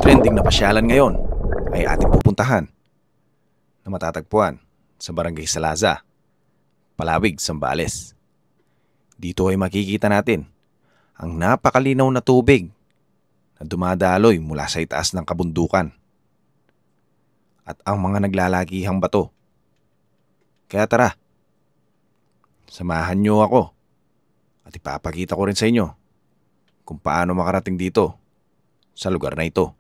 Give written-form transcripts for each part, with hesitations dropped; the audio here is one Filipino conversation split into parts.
trending na pasyalan ngayon ay ating pupuntahan na matatagpuan sa Barangay Salaza, Palawig, Zambales. Dito ay makikita natin ang napakalinaw na tubig na dumadaloy mula sa itaas ng kabundukan at ang mga naglalakihang bato. Kaya tara, samahan niyo ako at ipapakita ko rin sa inyo kung paano makarating dito sa lugar na ito.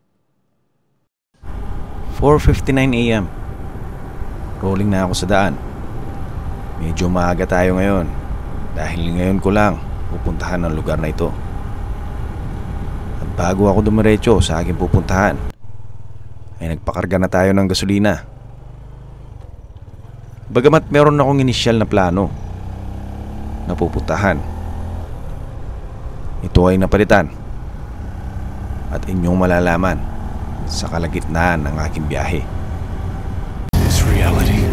4:59 AM. Rolling na ako sa daan. Medyo maaga tayo ngayon dahil ngayon ko lang pupuntahan ang lugar na ito. At bago ako dumiretso sa aking pupuntahan ay nagpakarga na tayo ng gasolina. Bagamat meron akong inisyal na plano na pupuntahan, ito ay napalitan at inyong malalaman sa kalagitnaan ng aking biyahe. This reality,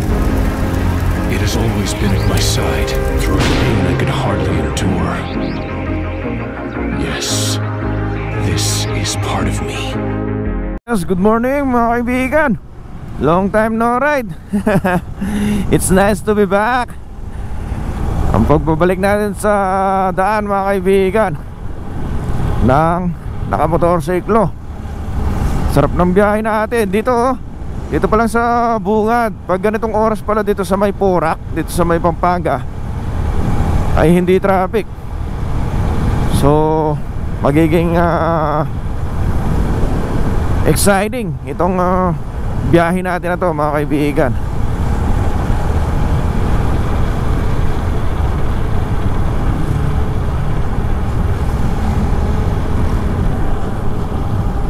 it has always been at my side through pain I could hardly endure. Yes, this is part of me. Yes, good morning mga kaibigan. Long time no ride. It's nice to be back. Ang pagbabalik natin sa daan mga kaibigan ng nakamotorsiklo. Sarap ng biyahe natin dito. Dito pa lang sa bungad. Pag ganitong oras pala dito sa may Porac, dito sa may Pampanga, ay hindi traffic. So magiging exciting itong biyahe natin na to mga kaibigan.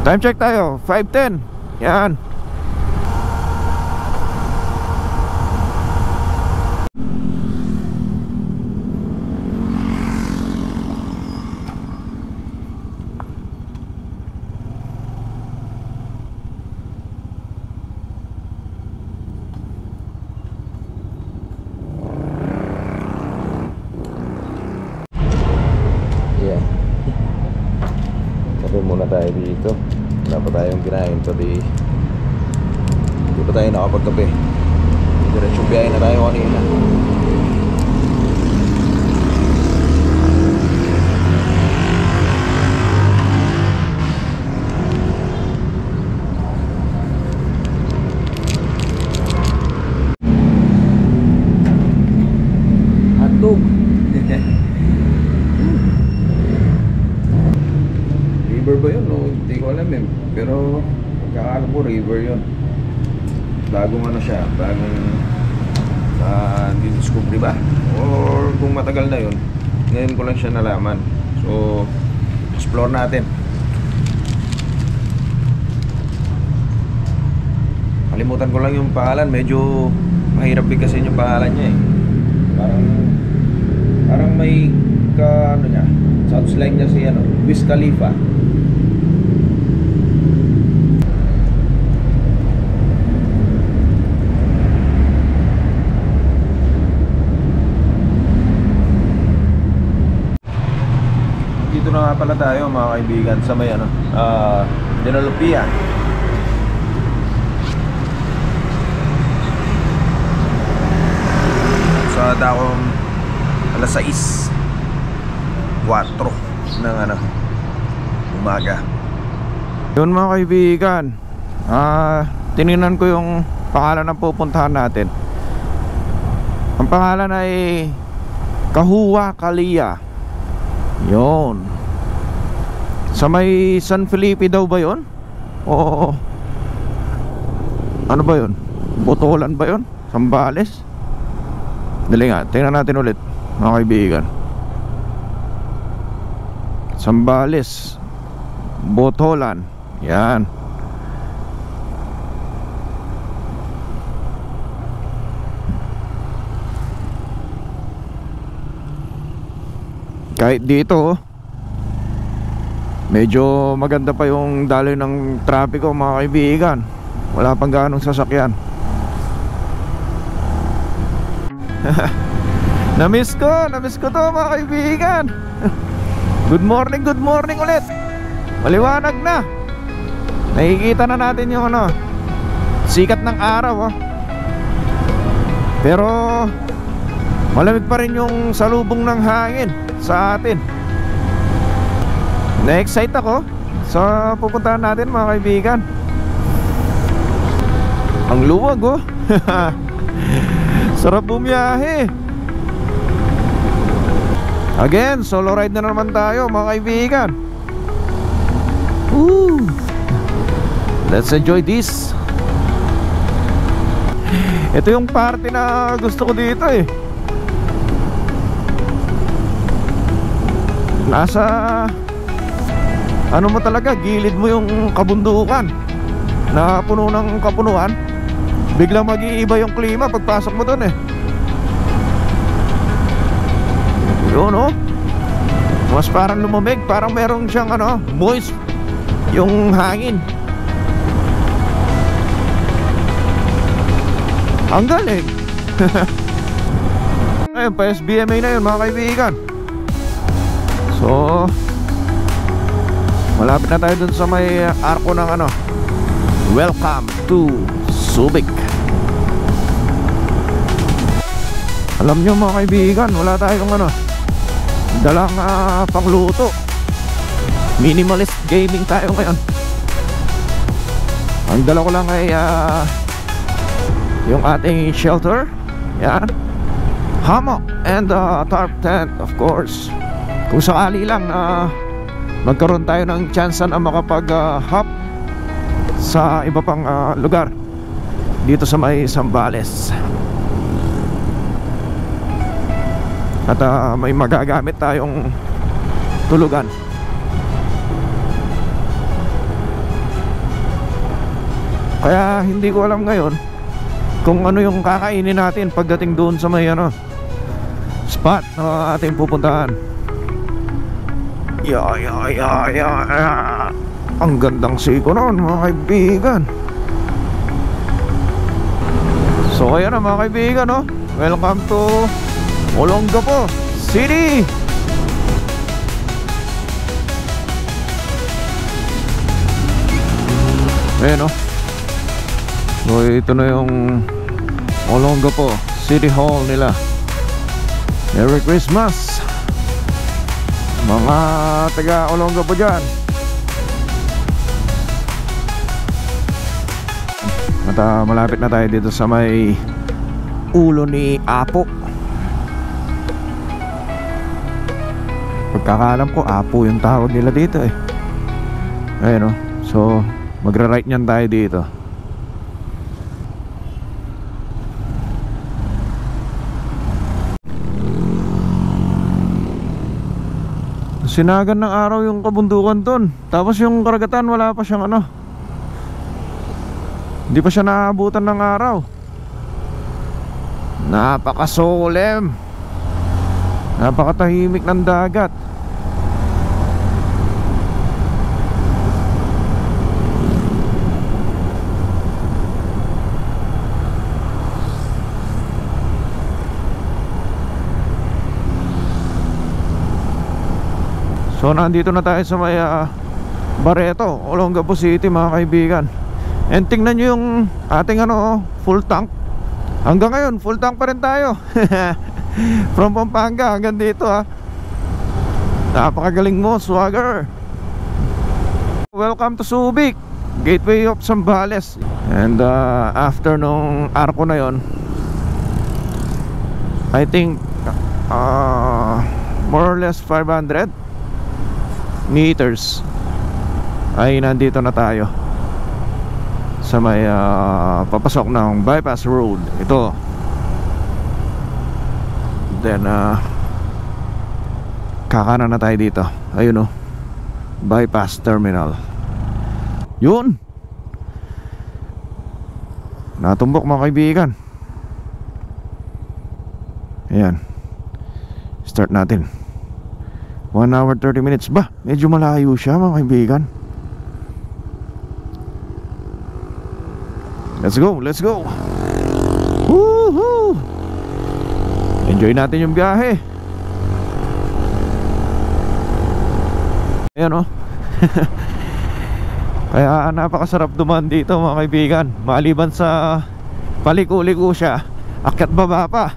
Time check tayo, 5:10. Yan. Yeah. Sabi muna tayo dito. Wala pa tayong kinain, pati hindi pa tayo nakapagkape. Diretsong biyahe na tayo kanina. Hotdog. River ba yun? No, hindi ko alam eh. Pero pagkakalam ko river yun. Bagong ano siya, bagong discovery ba? Or kung matagal na yun, ngayon ko lang siya nalaman. So explore natin. Kalimutan ko lang yung pangalan. Medyo mahirap bigkasin yung pangalan niya eh. Parang may ano niya, sounds like niya si Wiz Khalifa. Dito na nga pala tayo mga kaibigan sa may Dinalupia. Sa dakong alas 6:04 ng umaga. Yun mga kaibigan, tinignan ko yung pangalan ng pupuntahan natin. Ang pangalan ay Kahuwa Kalia. Yun. Sa may San Felipe daw ba yun? O ano ba yun? Botolan ba yun? Zambales? Dali nga, tingnan natin ulit mga kaibigan. Zambales, Botolan. Yan. Kahit dito medyo maganda pa yung daloy ng trapiko mga kaibigan. Wala pang ganong sasakyan. Namiss ko to mga kaibigan. Good morning ulit. Maliwanag na. nakikita na natin yung ano, sikat ng araw, oh. Pero malamig pa rin yung salubong ng hangin sa atin. Na-excite ako sa pupuntahan natin, mga kaibigan. Ang luwag, oh. Sarap bumiyahe. Again, solo ride na naman tayo, mga kaibigan. Woo! Let's enjoy this. Ito yung party na gusto ko dito eh. Nasa ano mo talaga, gilid mo yung kabundukan na puno ng kapunuan. Biglang mag-iiba yung klima pagpasok mo dun eh. Yun, oh. Mas parang lumamig, parang merong siyang ano, moist yung hangin. Ang galing. Ayun, pa SBMA na yun, mga kaibigan. So malapit na tayo dun sa may arko ng ano, welcome to Subic. Alam nyo, mga kaibigan, wala tayong ano, dalang pangluto. Minimalist gaming tayo ngayon. Ang dala ko lang ay yung ating shelter, yan, hammock, and tarp tent, of course. Kung sakali lang magkaroon tayo ng chance na makapag-hop sa iba pang lugar dito sa may Zambales. At may magagamit tayong tulugan. Kaya hindi ko alam ngayon kung ano yung kakainin natin pagdating doon sa may ano, spot na ating pupuntahan. Ang gandang siko noon, mga kaibigan. So kaya na, mga kaibigan, no? Welcome to Olongapo City. Ayan, no? So ito na yung Olongapo City Hall nila. Merry Christmas, mga taga Olongapo dyan. At malapit na tayo dito sa may ulo ni Apo. Pagkakaalam ko, Apo yung tawag nila dito eh. Ayun, no? So magra-right nyan tayo dito. Sinagan ng araw yung kabundukan ton. Tapos yung karagatan wala pa siyang ano, hindi pa siya naabutan ng araw. Napakasolem, napakatahimik ng dagat. So nandito na tayo sa may Barreto, Olongapo City, mga kaibigan. And tingnan nyo yung ating ano, full tank. Hanggang ngayon full tank pa rin tayo. From Pampanga hanggang dito, ha. Napakagaling mo, swagger. Welcome to Subic, gateway of Zambales. And after nung arko na yon, I think more or less 500 meters ay nandito na tayo sa may papasok ng bypass road. Ito. Then kakanan na tayo dito. Ayun, oh, bypass terminal. Yun, natumbok, mga kaibigan. Ayan, start natin. 1 hour 30 minutes. Ba, medyo malayo siya, mga kaibigan. Let's go, let's go. Woohoo! Enjoy natin yung biyahe. Ayan, oh. Kaya napakasarap dumaan dito mga kaibigan. Maliban sa paliko-liko siya, akyat baba pa.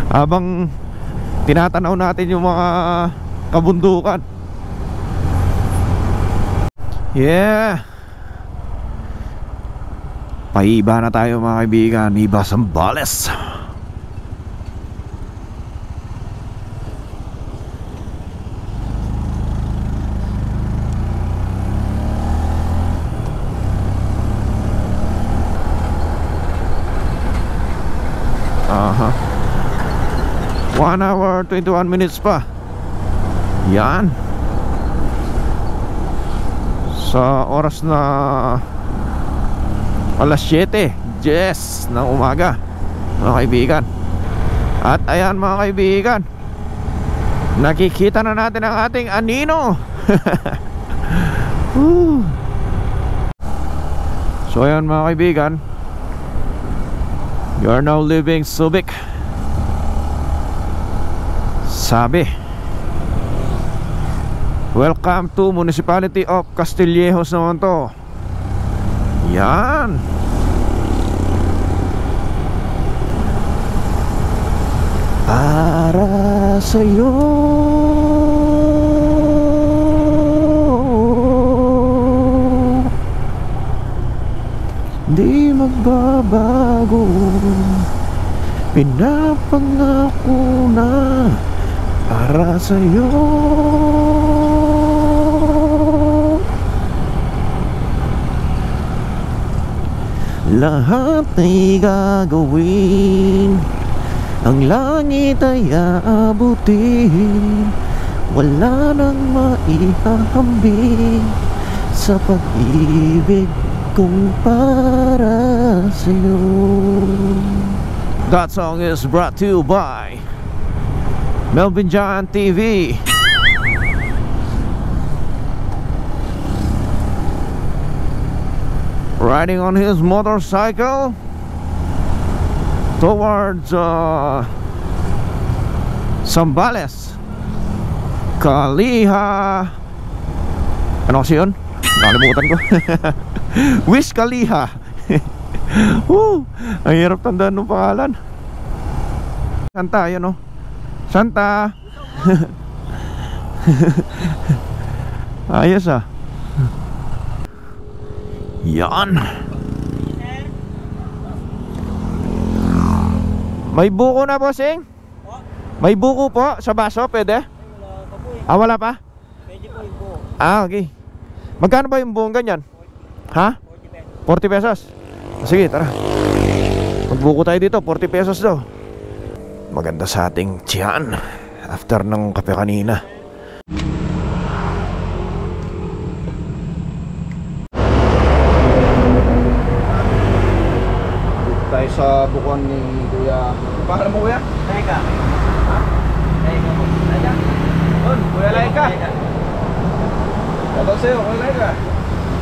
Habang tinatanaw natin yung mga kabundukan. Yeah. Paiba na tayo mga kaibigan. Iba Zambales. Aha. 1 hour 21 minutes pa. Yan. Sa oras na alas 7, yes, ng umaga mga kaibigan. At ayan mga kaibigan, nakikita na natin ang ating anino. So ayan mga kaibigan, you are now leaving Subic. Sabi, welcome to Municipality of Castillejos naman to. Yan. Para sa'yo di magbabago, pinapangako na para sa'yo. Lahat ay gagawin, ang langit ay aabutin, wala nang maihahambing sa pag-ibig kong para sa'yo. That song is brought to you by Melvin John TV. Riding on his motorcycle towards Zambales, Kaliha. Ano kasi yun? Nakalimutan ko. Wish Kaliha. Ang hirap tandaan ng pangalan. Santa, yun o. Santa. Ayos ah. Yan. May buko na bossing? May buko po sa baso, pwede? Ah, wala pa? Pwede po yung buo. Ah, okay. Magkano ba yung buong ganyan? Ha? 40 pesos. Sige, tara. Magbuko tayo dito, 40 pesos daw. Maganda sa ating tiyan after ng kape kanina. Tayo sa bukuan ni Kuya. Paano mo kuya? Laika. Ha? Laika po. Laika. Kuya Laika. Shoutout sa'yo, Kuya Laika.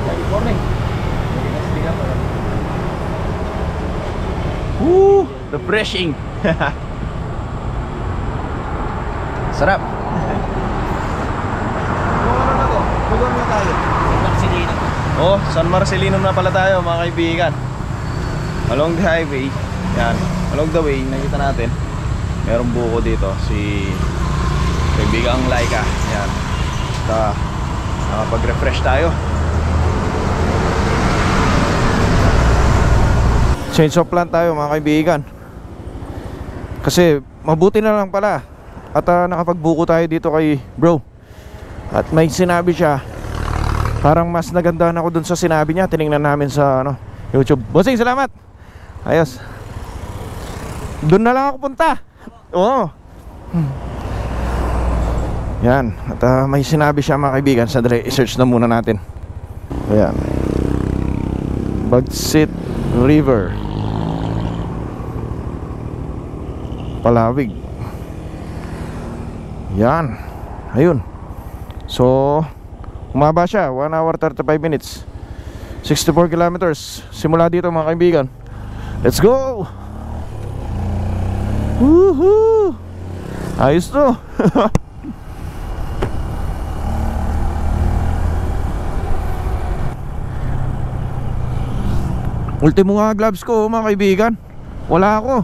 Good morning. Woo! Refreshing. Sarap. Ano na to? Bugon na tayo. San Marcelino. Oh, San Marcelino na pala tayo mga kaibigan. Along the highway, yan, along the way, nakita natin merong buko dito, si kaibigang Laika. Yan, nakapag-refresh tayo. Change of plan tayo mga kaibigan, kasi mabuti na lang pala at nakapagbuko tayo dito kay bro. At may sinabi siya, parang mas nagandahan ako dun sa sinabi niya. Tinignan namin sa YouTube. Bossing, salamat. Ayos. Doon na lang ako punta. Oo. Yan. At may sinabi siya mga kaibigan. Sandali, i-search na muna natin. Ayan. Bagsit River, Palawig. Yan. Ayun. So umaba siya, 1 hour 35 minutes, 64 kilometers simula dito mga kaibigan. Let's go! Woohoo! Ayos to. Ultimo nga gloves ko mga kaibigan, wala ako.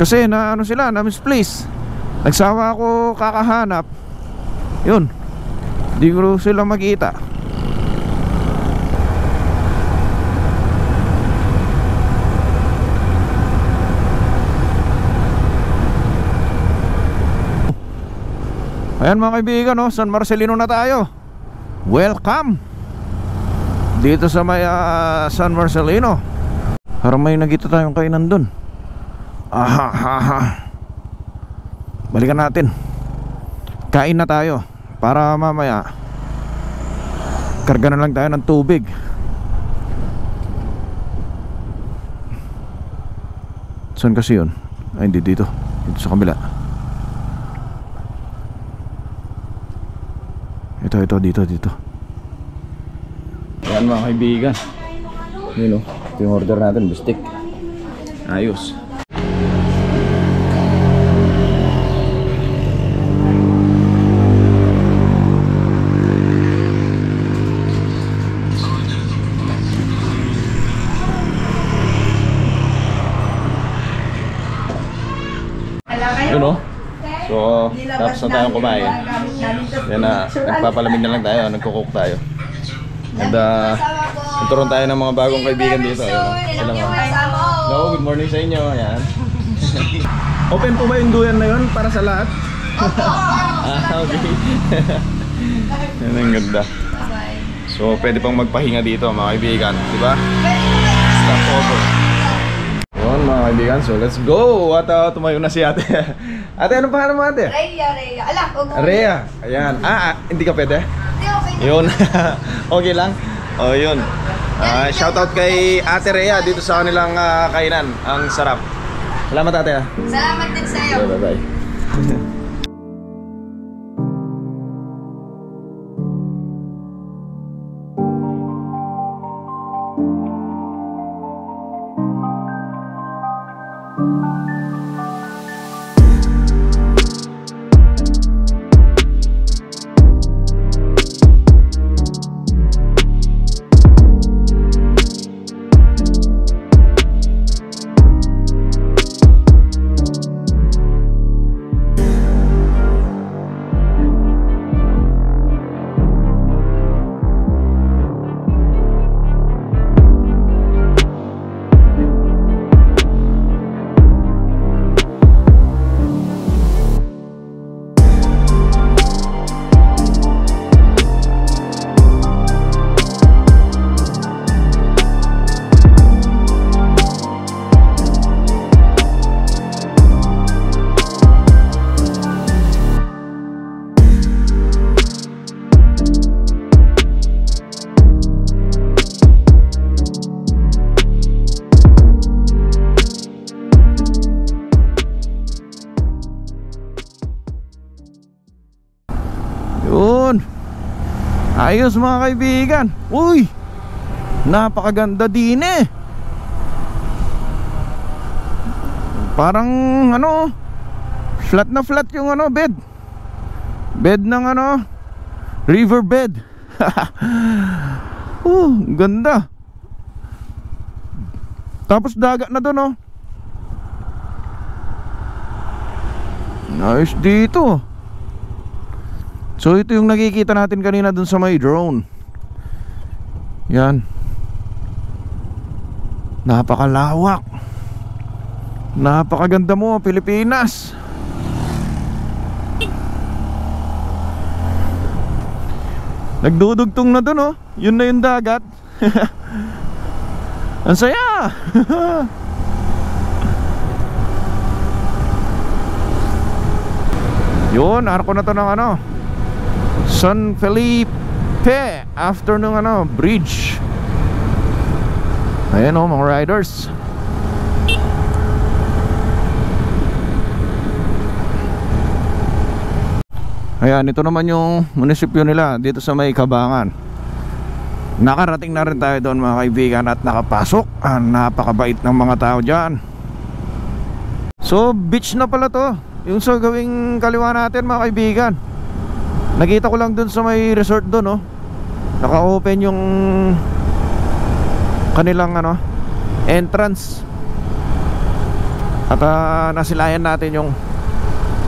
Kasi na ano sila, na misplace. Nagsawa ako kakahanap. Yun, di ko sila makita. Ayan mga kaibigan, oh, San Marcelino na tayo. Welcome dito sa may San Marcelino. Parang may nakita tayong kainan dun. Balikan natin. Kain na tayo para mamaya karga na lang tayo ng tubig. Saan kasi yun? Ay hindi, dito. Dito sa kabila. Ito, dito. Ayan mga kaibigan. Yun o, ito yung order natin, bistik. Ayos. Yun o. So, tapos na tayong kumain. Yan na, nagpapalamig na lang tayo, nagkukook tayo. And nagkaroon tayo ng mga bagong kaibigan dito. Sila mga. Hello, good morning sa inyo. Ayan. Open po ba yung duyan na yun para sa lahat? Okay. Yan ang ganda. So, pwede pang magpahinga dito mga kaibigan, di ba? Stop over. Yun mga kaibigan, so let's go! At tumayo na si ate. Ate, anong pangalan mo ate? Rhea. Ala, Rhea. Ayan. Hindi ka pwede? Okay. Yun. Okay lang? Oh, yun. Shoutout kay Ate Rhea dito sa kanilang kainan. Ang sarap. Salamat ate. Salamat din sa'yo. Bye-bye. Yun. Ayos mga kaibigan. Uy, napakaganda din eh. Parang ano, flat na flat yung ano, bed. Bed ng ano, river bed. Ganda. Tapos dagat na doon oh. Nice dito. So ito yung nakikita natin kanina dun sa may drone. Yan. Napakalawak. Napakaganda mo, Pilipinas. Nagdudugtong na dun oh. Yun na yung dagat. Ang saya. Yun, arko na to ng ano, San Felipe after nung ano, bridge. Ayan o mga riders. Ayan, ito naman yung munisipyo nila dito sa may Cabangan. Nakarating na rin tayo doon mga kaibigan at nakapasok. Napakabait ng mga tao dyan. So beach na pala to, yung sa gawing kaliwa natin mga kaibigan. Nakita ko lang dun sa may resort dun oh. Naka-open yung kanilang entrance. At nasilayan natin yung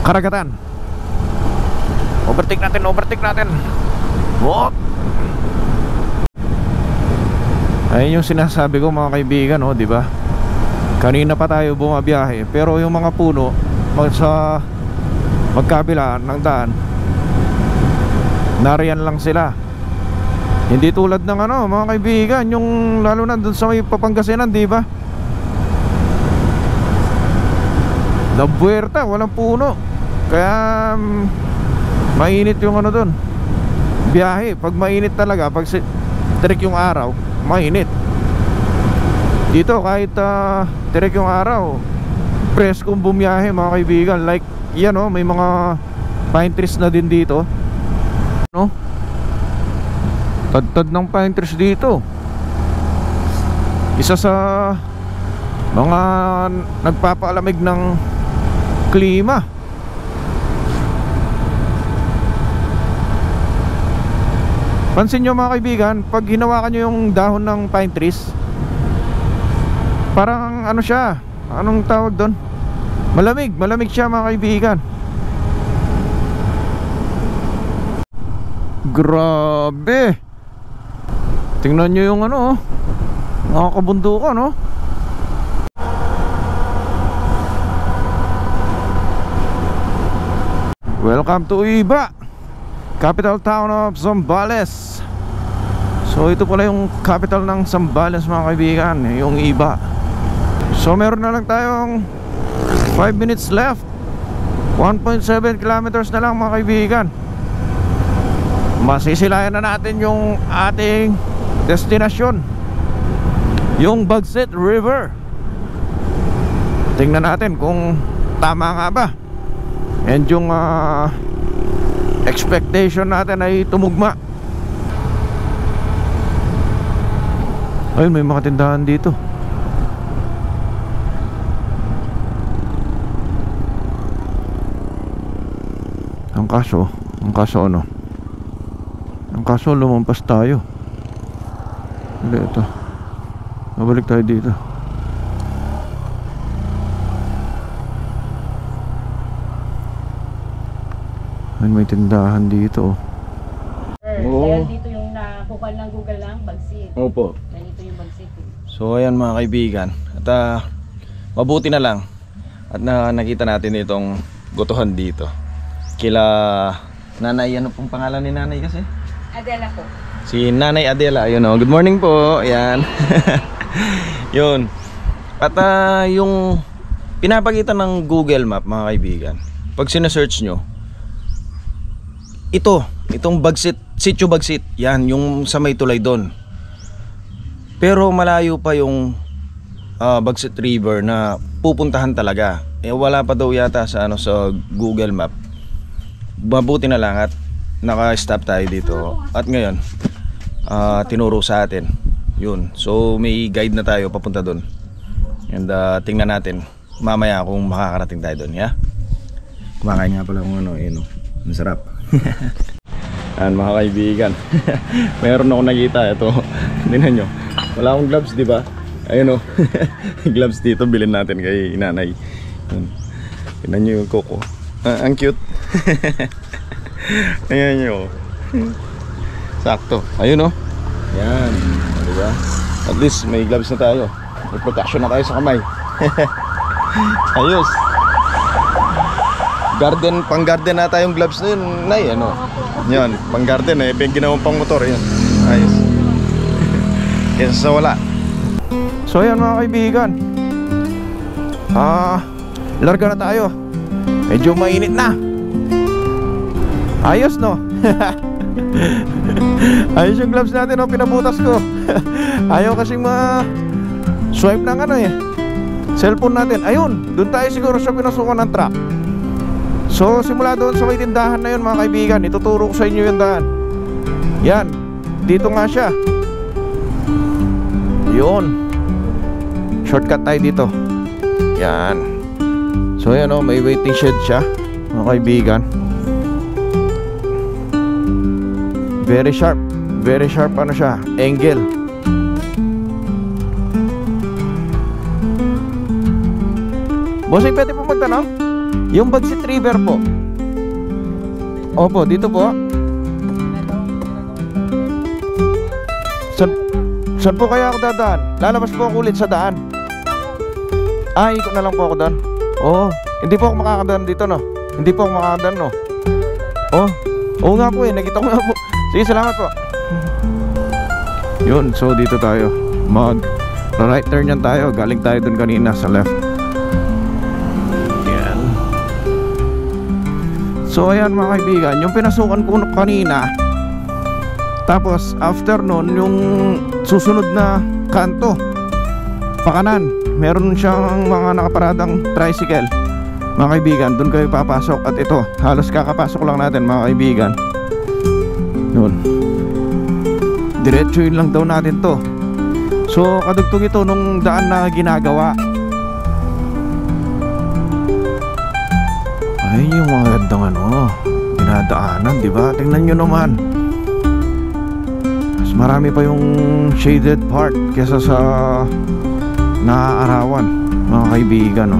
karagatan. Overtake natin. What? Ayun yung sinasabi ko mga kaibigan, di ba? Kanina pa tayo bumabiyahe, pero yung mga puno sa magkabila ng daan, nariyan lang sila. Hindi tulad ng mga kaibigan, yung lalo na dun sa may Papangasinan, di ba? La Puerta, walang puno. Kaya mainit yung dun biyahe. Pag mainit talaga, pag tirik yung araw, mainit. Dito kahit tirik yung araw, preskong bumiyahe mga kaibigan. Like yan may mga pine trees na din dito. Tad-tad ng pine trees dito. Isa sa mga nagpapaalamig ng klima. Pansin nyo mga kaibigan, pag hinawakan nyo yung dahon ng pine trees, parang siya, anong tawag doon? Malamig siya mga kaibigan. Grabe. Tingnan nyo yung nakakabundukan Welcome to Iba, capital town of Zambales. So ito pala yung capital ng Zambales mga kaibigan, yung Iba. So meron na lang tayong 5 minutes left. 1.7 kilometers na lang mga kaibigan. Masisilayan na natin yung ating destinasyon, yung Bagset River. Tingnan natin kung tama nga ba, and yung expectation natin ay tumugma. Ayun, may mga tindahan dito. Ang kaso lumampas tayo. Hindi, ito. Mabalik tayo dito. Ayun, may tindahan dito. Kaya dito yung nakukuha ng Google lang, Bagsit. Opo. Ganito yung Bagsit. So ayan mga kaibigan, at mabuti na lang at nakita natin itong gotohan dito. Kila Nanay, ano pong pangalan ni Nanay kasi? Adela po. Si Nanay Adela, ayun good morning po, ayan. Yun. At yung pinapakita ng Google Map mga kaibigan, pag sinesearch nyo, itong Bagsit, Sitio Bagsit, yan, yung sa may tulay doon. Pero malayo pa yung Bagsit River na pupuntahan talaga. Wala pa daw yata sa sa Google Map. Mabuti na lang at naka-stop tayo dito. At ngayon, tinuro sa atin. Yun. So may guide na tayo papunta doon. And tingnan natin mamaya kung makakarating tayo doon, yeah? Kumakain nga pala kung masarap. Ayan mga kaibigan. Meron ako nakita ito. Tingnan nyo. Wala akong gloves, di ba? Ayun gloves dito bilhin natin kay Nanay. Tingnan nyo yung coco. Ang cute. Ayan nyo. Sakto. Ayun Ayan. Diba? At least may gloves na tayo. May protection na tayo sa kamay. Ayos. Pang garden na tayong gloves na yun, Nay, yan, pang garden ginawang pang motor yun. Ayos. Kesa sa wala. So ayan mga kaibigan, larga na tayo. Medyo mainit na. Ayos ayos yung gloves natin pinabutas ko. Ayaw kasing swipe ng cellphone natin. Ayun, doon tayo siguro sa pinasukan ng truck. So simula doon sa may tindahan na yun mga kaibigan, ituturo ko sa inyo yung daan. Yan, dito nga siya. Yun, shortcut tayo dito. Yan. So yan may waiting shed siya mga kaibigan. Very sharp siya, angle. Bossing, pwede po magtanong? Yung Bagsit River po. Opo, dito po. Saan po kaya ako dadaan? Lalabas po ako ulit sa daan. Ikot na lang po ako doon. Oo, hindi po ako makakadaan dito, no? Hindi po ako makakadaan, no? Oo nga po nakita ko nga po. Sige, salamat po. Yun, so dito tayo. Right turn yan tayo. Galing tayo dun kanina sa left. Yan. So ayan mga kaibigan, yung pinasukan ko kanina. Tapos after nun, yung susunod na kanto pakanan, meron siyang mga nakaparadang tricycle. Mga kaibigan, dun kayo papasok. At ito, halos kakapasok lang natin mga kaibigan. Yun, diretso yun lang daw natin to. So kadugtong ito nung daan na ginagawa. Ay, yung mga gandang dinadaanan, diba? Tingnan nyo naman. Mas marami pa yung shaded part kesa sa naaarawan, mga kaibigan,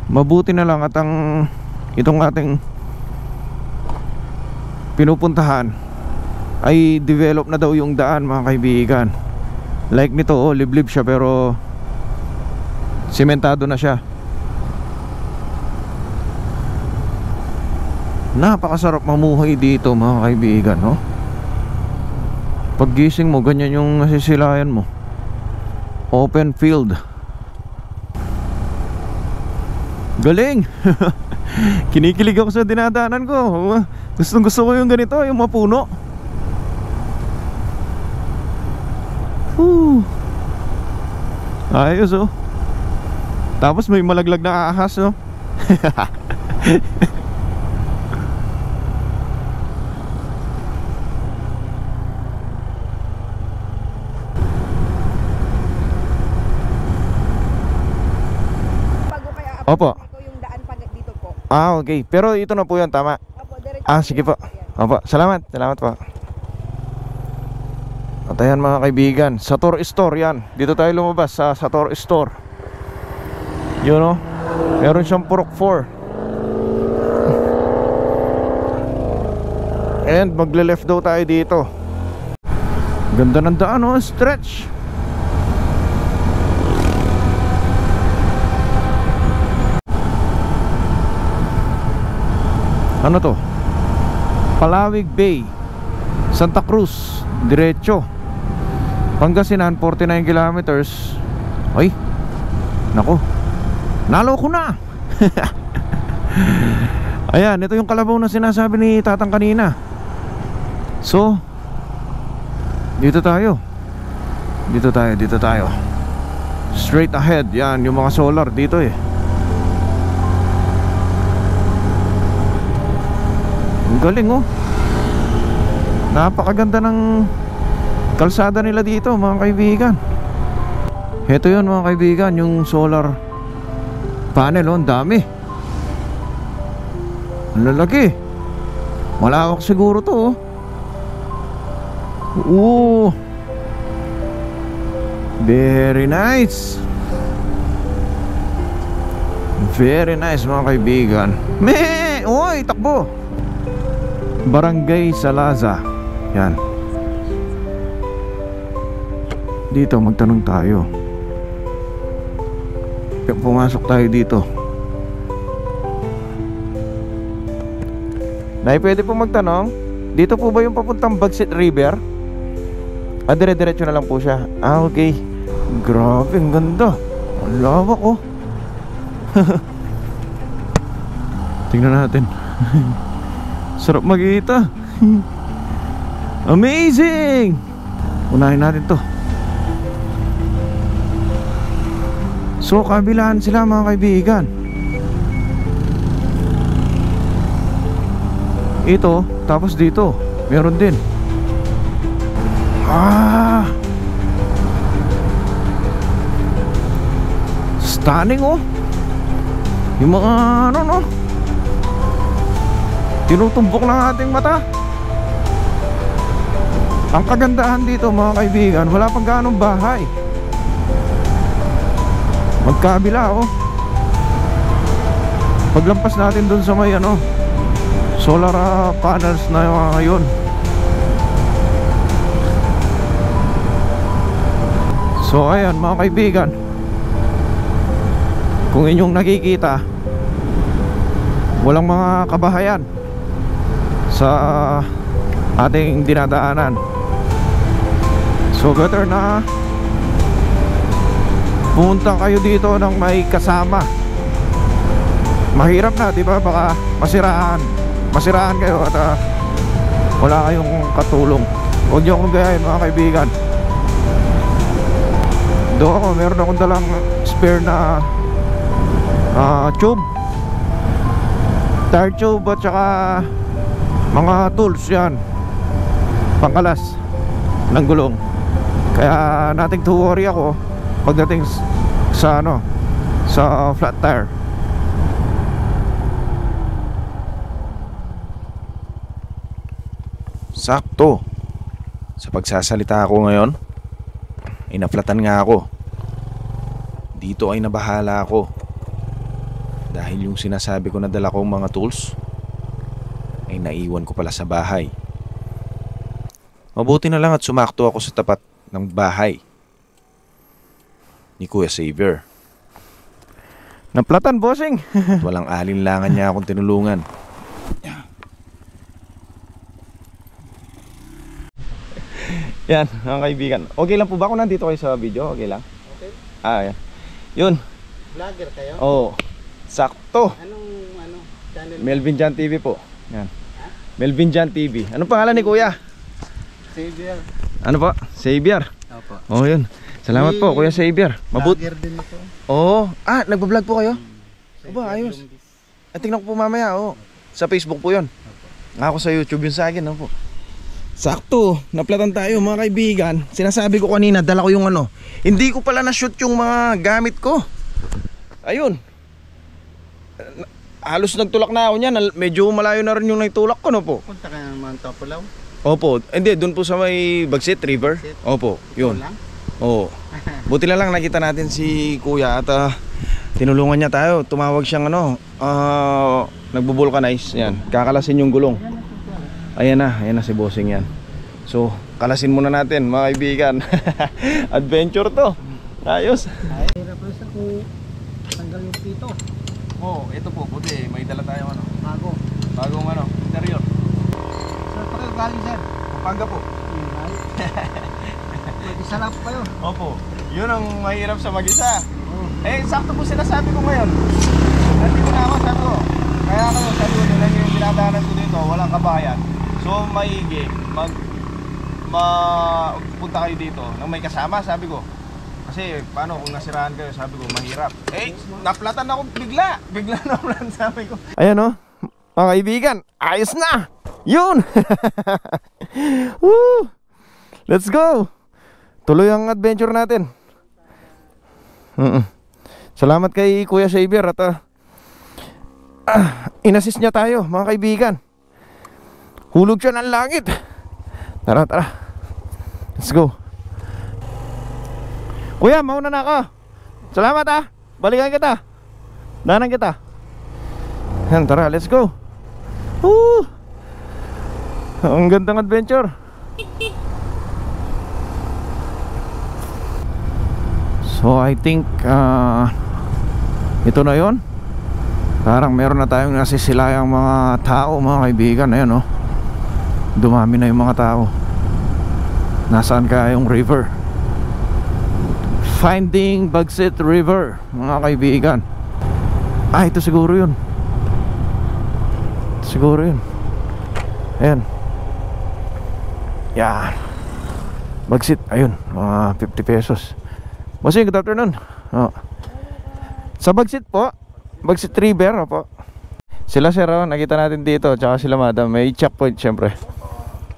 Mabuti na lang at itong ating pinupuntahan ay develop na daw yung daan, mga kaibigan. Like nito, liblib siya pero sementado na siya. Napakasarap mamuhay dito, mga kaibigan, no? Paggising mo, ganyan yung nasisilayan mo. Open field. Galing. Kinikilig ako sa dinadaanan ko. Gustong gusto ko yung ganito, yung mapuno. Ayos, Tapos may malaglag na ahas, no? Opo. Yung daan pag dito po. Okay. Pero ito na po yan, tama? Opo, diretso. Sige po. Opo. Salamat po. At ayan mga kaibigan, Sator Store yan. Dito tayo lumabas sa Sator Store. Yun, meron siyang Purok 4. And magle-left daw tayo dito. Ganda ng daan, stretch. Ano to? Palawig Bay, Santa Cruz, diretso. Pangasinan, 49 kilometers. Ay, nako, naloko na. Ayan, ito yung kalabaw na sinasabi ni Tatang kanina. So, dito tayo. Straight ahead. Yan, yung mga solar dito Ang galing, napakaganda ng kalsada nila dito, mga kaibigan. Ito yun, mga kaibigan, yung solar panel, ang dami. Ang lalaki. Malawak siguro to, very nice. Very nice, mga kaibigan. Oy, takbo. Barangay Salaza. Yan. Dito magtanong tayo. Pumasok tayo dito. Nay, pwede po magtanong, dito po ba yung papuntang Bagsit River? Dire-diretso na lang po siya. Okay. Grabe, ang ganda. Ang lawak, tingnan natin. Sarap magkita. Amazing. Unahin natin to. So kabilaan sila, mga kaibigan. Ito, tapos dito meron din. Stunning, yung mga tinutumbok ng ating mata. Ang kagandahan dito mga kaibigan, wala pang gaanong bahay. Magkabila oh. Paglampas natin dun sa may solar panels na yun. So ayan mga kaibigan, kung inyong nakikita, walang mga kabahayan sa ating dinadaanan. So better na pumunta kayo dito ng may kasama. Mahirap na, diba? Baka masiraan kayo at wala kayong katulong. Huwag nyo akong gayahin mga kaibigan. Doon ako, meron akong dalang spare na tube, tire tube at saka mga tools yan, pangkalas ng gulong. Kaya nothing to worry ako pagdating sa sa flat tire. Sakto. Sa pagsasalita ako ngayon, ay naflatan nga ako. Dito ay nabahala ako. Dahil yung sinasabi ko na dala kong mga tools ay naiwan ko pala sa bahay. Mabuti na lang at sumakto ako sa tapat ng bahay ni Kuya Xavier. Naplatan, bossing. At walang alinlangan niya akong tinulungan. Yan, mga kaibigan. Okay lang po ba kung nandito kayo sa video? Okay lang? Okay. Yan. Yun. Vlogger kayo? Oo. Sakto. Anong channel? Melvin Jan TV po. Yan. Melvin Jan TV. Anong pangalan ni Kuya? Xavier. Ano po? Xavier. Opo. Oh, yun. Salamat po, Kuya Xavier. Vlogger din ako. Oo. Nagbablog po kayo? Aba, ayos. Tingnan ko po mamaya, sa Facebook po yun. Ako sa YouTube yun sa akin, po. Sakto, naplatan tayo mga kaibigan. Sinasabi ko kanina, dala ko yung hindi ko pala na-shoot yung mga gamit ko. Ayun. Halos nagtulak na ako niyan. Medyo malayo na rin yung naitulak ko, po. Punta ka naman Topolaw? Opo, hindi, doon po sa may Bagsit River. Opo, yun. Oo. Buti na lang nakita natin si Kuya at tinulungan niya tayo. Tumawag siyang nagbo-vulcanize. Yan, kakalasin yung gulong. Ayan na si bossing yan. So, kalasin muna natin mga kaibigan. Adventure to. Ayos. Hirap lang sa kung tanggal yung pito. Ito po, buti. May dala tayong Bago. bagong interior. Saan pa kayo galing, sir? Pampanga po. Pwede sarap kayo. Opo. Yun ang mahirap sa mag-isa. Sakto po sinasabi ko ngayon. Nandito na ako, sabi ko. Kaya kayo, sabi ko, nila yung dinadaanan ko dito, walang kabayan. So maigi punta kayo dito nang may kasama, sabi ko. Kasi paano kung nasiraan kayo, sabi ko mahirap. Naplatan ako bigla naplatan, sabi ko. Ayan mga kaibigan, ayos na. Yun. Woo! Let's go. Tuloy ang adventure natin. Salamat kay Kuya Xavier at inassist niya tayo mga kaibigan. Hulog siya ng langit. Tara. Let's go. Kuya, mauna na ako. Salamat balikan kita. Danan kita. Yan, tara, let's go. Woo! Ang gandang adventure. So I think ito na yon. Parang meron na tayong nasisilayang mga tao mga kaibigan. Ayan dumami na yung mga tao. Nasaan kaya yung river? Finding Bagsit River mga kaibigan. Ito siguro yun. Ayan. Yan Bagsit, ayun, mga 50 pesos. Bossing, good afternoon. Sa Bagsit po, Bagsit River po. Sila sir, nakita natin dito. Tsaka sila madam, may checkpoint syempre.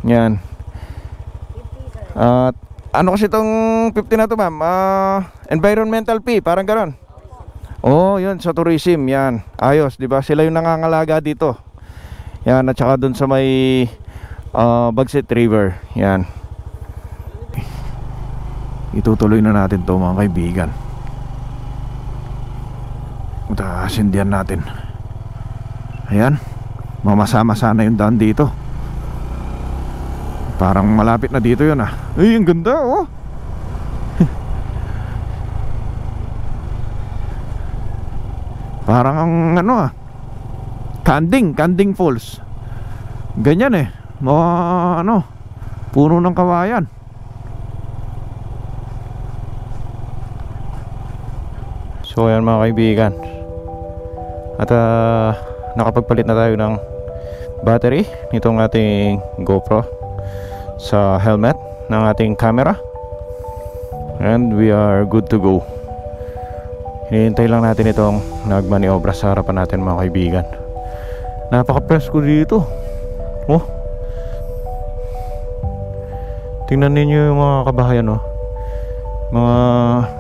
Yan. At ano kasi itong 50 na to ma'am? Environmental fee, parang ganon. Yun, sa tourism, yan. Ayos, di ba? Sila yung nangangalaga dito. Yan, at saka dun sa may Bagsit River. Yan. Itutuloy na natin to mga kaibigan. Sindihan natin. Ayan, mamasa-masa na yung daan dito. Parang malapit na dito yun ah. Ay, ang ganda oh. Parang ang ano ah, Kanding Falls. Ganyan eh, mga ano, puno ng kawayan. So ayan mga kaibigan, at nakapagpalit na tayo ng battery nitong ating GoPro sa helmet ng ating camera, and we are good to go. Hinihintay lang natin itong nagmaniobra sa harapan natin mga kaibigan. Napaka-presko dito. Oh, tingnan ninyo yung mga kabahayan oh. Mga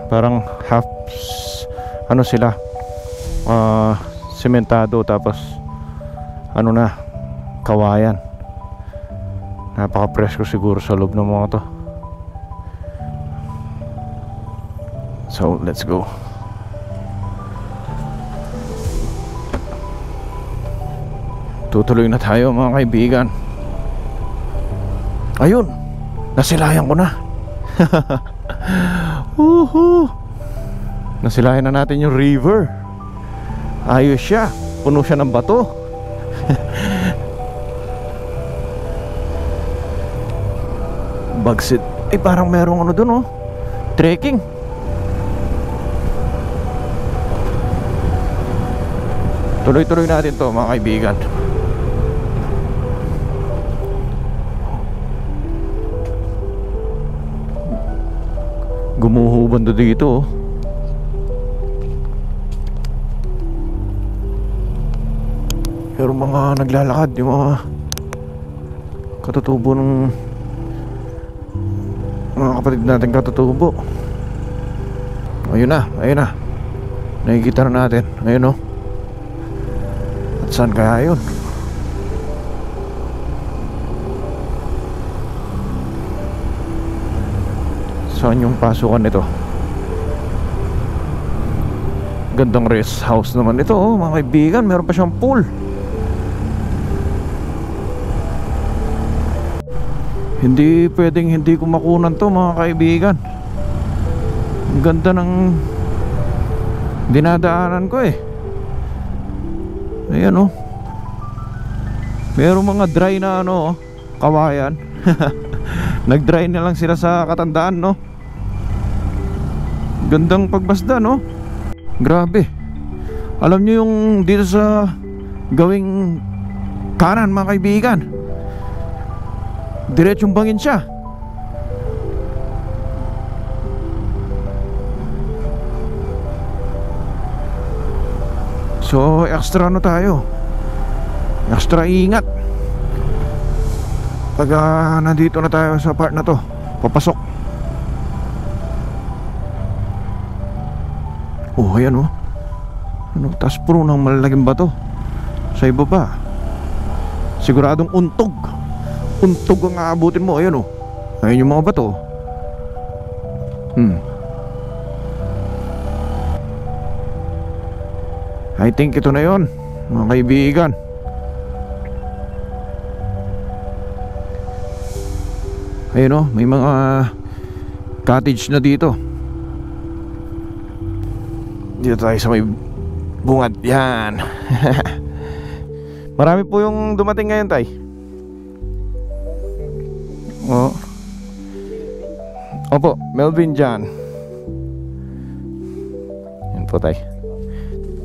parang half ano sila, sementado, tapos ano na, kawayan. Napaka-presko siguro sa loob ng mga to. So let's go. Tutuloy na tayo mga kaibigan. Ayun, nasilayan ko na. Nasilayan na natin yung river. Ayos siya, puno siya ng bato. Bagsit. Eh parang merong ano dun oh, trekking. Tuloy-tuloy natin to mga kaibigan. Gumuhuban do dito oh. Pero mga naglalakad, yung mga katutubo ng mga kapatid natin katutubo. Ayun na, nakikita na natin. Ayun oh. At saan kaya yun? Saan yung pasukan nito? Gandang rest house naman ito oh, mga kaibigan. Meron pa siyang pool. Hindi pwedeng hindi ko makunan to mga kaibigan. Ang ganda ng dinadaanan ko eh. Ayan oh. Merong mga dry na ano oh, kawayan. Nag-dry na lang sila sa katandaan no. Gandang pagbasda no. Grabe. Alam nyo yung dito sa gawing kanan mga kaibigan, diretsong bangin siya. So extra ano tayo, extra ingat pag nandito na tayo sa part na to, papasok. Oh ayan oh, ano, tas puro ng malalaking bato sa ibaba. Siguradong untog ang aabutin mo. Ayan oh, ayun yung mga bato. I think ito na yon mga kaibigan. Ayun oh, may mga cottage na dito. Dito tayo sa may bungad. Yan. Marami po yung dumating ngayon tay. Oh. Opo, Melvin John. Yan po tay.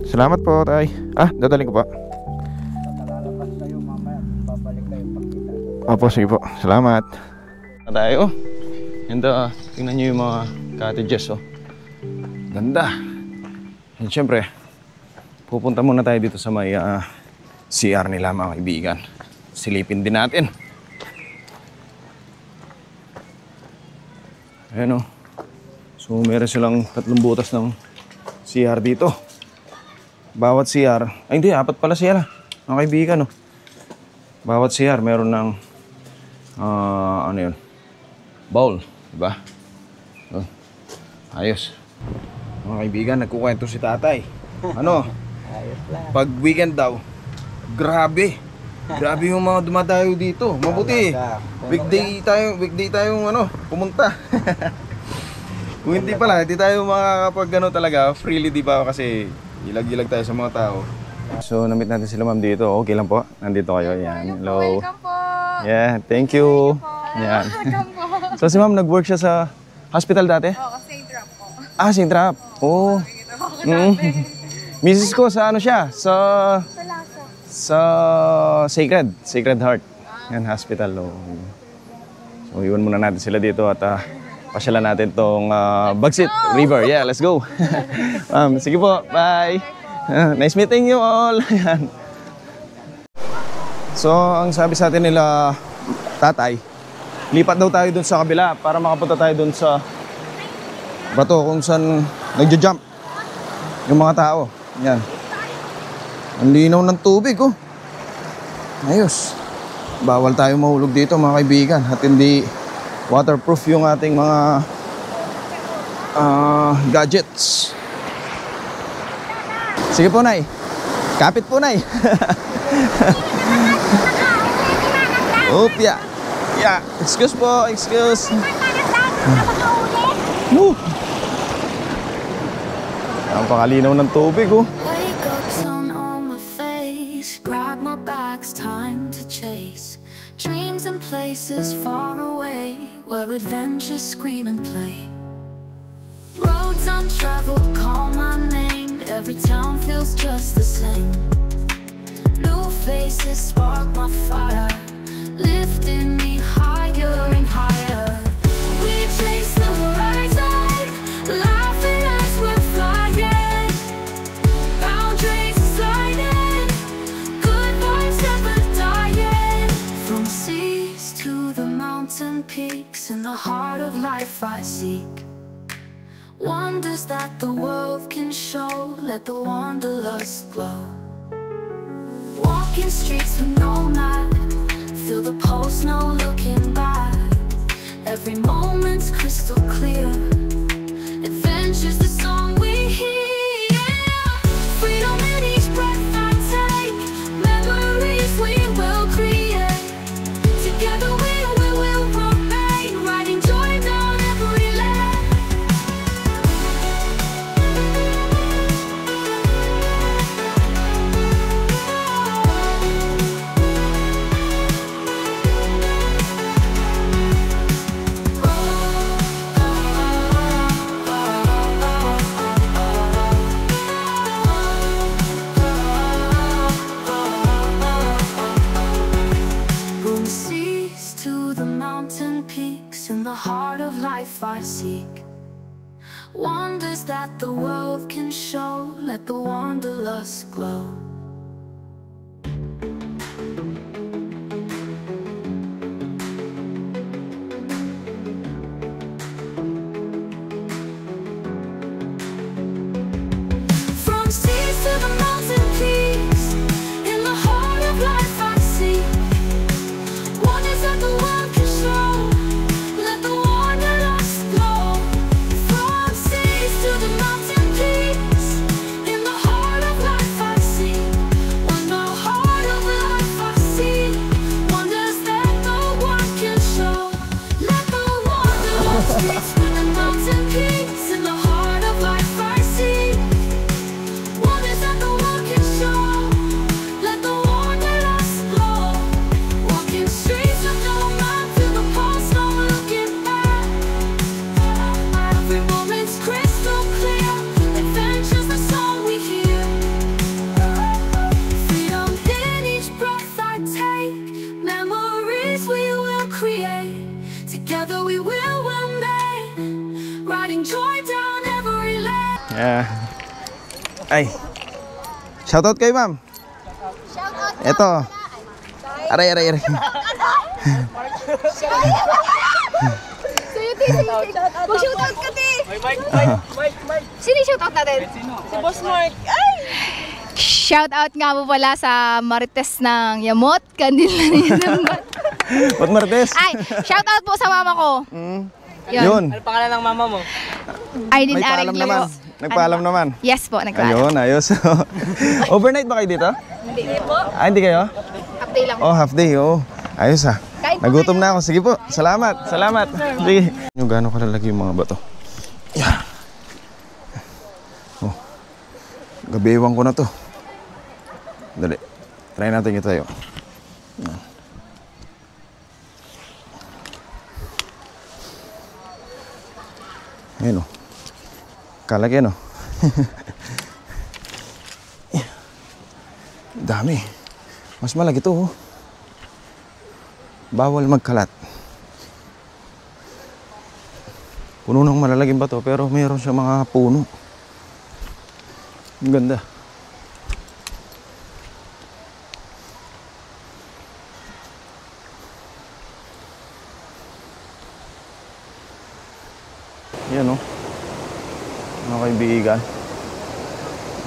Salamat po tay. Dadaling ko pa. Lalabas tayo mamaya. Babalik kayo pagkita. Opo, sige po. Salamat. Tayo. Ganda. Tingnan nyo yung mga cottages oh. Ganda. And syempre, pupunta muna tayo dito sa may CR nila mga kaibigan. Silipin din natin. Ayan o. So meron silang 3 butas ng CR dito. Bawat CR, ay hindi, 4 pala CR mga kaibigan o. Bawat CR meron ng ano yun? Bowl, diba? Oh, ayos. Mga kaibigan, nagkukwento si tatay. Ano? Pag weekend daw, grabe. Grabe yung mga dumadayo dito. Mabuti. Weekday tayong ano, pumunta. Kung hindi pala, hindi tayo makakapag ano talaga, freely di ba? Kasi ilag-ilag tayo sa mga tao. So, namit natin sila ma'am dito. Okay lang po. Nandito kayo. Yan. Hello. Welcome po. Yeah, thank you. Yan. Welcome po. So, si ma'am nag-work siya sa hospital dati? Oo, St. Drop po. Ah, St. Trap. Oh. Misis ko sa ano siya? Sa Sacred Heart. Yan, hospital. Oh. So, iwan muna natin sila dito at pasyalan natin tong Bagsit River. Yeah, let's go. Sige po, bye. Nice meeting you all. Ayan. So, ang sabi sa atin nila tatay, lipat daw tayo dun sa kabila para makapunta tayo dun sa bato kung saan nagja-jump yung mga tao. Yan. Ang linaw ng tubig, oh. Ayos. Bawal tayo mahulog dito, mga kaibigan. At hindi waterproof yung ating mga gadgets. Sige po, Nay. Kapit po, Nay. Yeah. Yeah. Excuse po. Excuse. Woo. Ang pakalinaw ng tubig, oh. Wake up, sun on my face. Grab my bags, time to chase. Dreams and places far away, where adventures scream and play. Roads untraveled call my name. Every town feels just the same. New faces spark my fire, lifting me higher and higher. We chase the horizon, laughing as we're flying. Boundaries sliding, good vibes never dying. From seas to the mountain peaks, in the heart of life I seek wonders that the world can show. Let the wanderlust glow. Walking streets with no map, feel the pulse, no looking back. Every moment's crystal clear. Adventure's the song we hear. Freedom in each breath I take. Memories we will create. Together we will remain, writing joy down every lane. From seas to the mountain peaks, in the heart of life I seek wonders that the world can show. Let the wanderlust glow. From seas to the mountain peaks, in the heart of life I see wonders that the world can show. Let the wanderlust glow. From seas to the mountain peaks, in the heart of life I see heart of life I see wonders that the world can show. Let the wanderlust reach to the mountain peaks, in the heart of life I see wonders that the world can show. Let the wanderlust glow. Walking streets with no map, feel the pulse, no looking back. Every moment's crystal clear. Adventure's the song we hear. Freedom in each breath I take. Memories we will create. Together we will remain, writing joy down every lane. Yeah. Ay. Shoutout kayo, ma'am. Eto. Aray. Mag-shoutout ka, te! Sino yung shoutout natin? Si Boss Mark. Ay! Shout out nga po pala sa Marites ng Yamot, Candelaria ng Ba't Martes? Ay, shout out po sa mama ko. Yun. Ano pangalan ng mama mo? Arlene May paalam Arigli naman. po. Nagpaalam naman. Yes po, nagpaalam. Ayun, ayos. Overnight ba kayo dito? Hindi po. Ah, hindi kayo? Update lang. Oh, half day. Oh. Ayos ha. Kain po Nagutom na ako. Sige po. Salamat. Salamat. Sige. Yung gano'ng kalalaki yung mga bato. Yeah. Oh. Gabiwan ko na to. Dali. Try natin ito tayo. Ayun o. Kalaki no. Dami. Mas malaki to oh. Bawal magkalat. Puno ng malalaging bato pero mayroon siya mga puno. Ang ganda. Yan o. Mga kaibigan.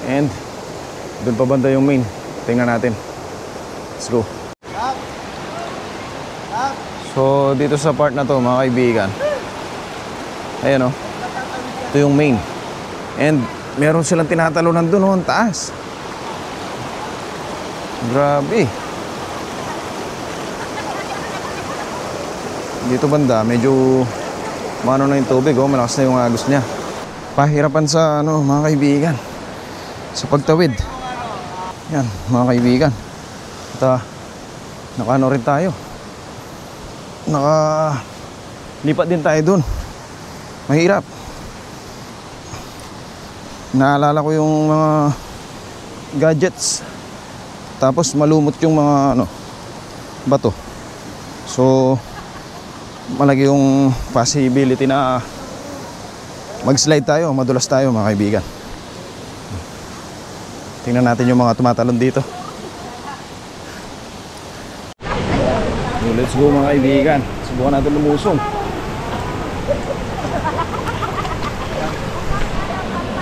And doon pa banda yung main. Tingnan natin. Let's go. So dito sa part na to mga kaibigan, ayan o, ito yung main. And meron silang tinatalunan doon o, ang taas. Grabe. Dito banda medyo mano na yung tubig o, malakas na yung agos niya. Pahirapan sa ano mga kaibigan, sa pagtawid. Yan mga kaibigan. At nakaano rin tayo, lipat din tayo dun. Mahirap. Naalala ko yung mga gadgets, tapos malumot yung mga ano, bato. So malaki yung possibility na mag-slide tayo, madulas tayo mga kaibigan. Tingnan natin yung mga tumatalon dito. So, let's go mga kaibigan. Subukan natin lumusong.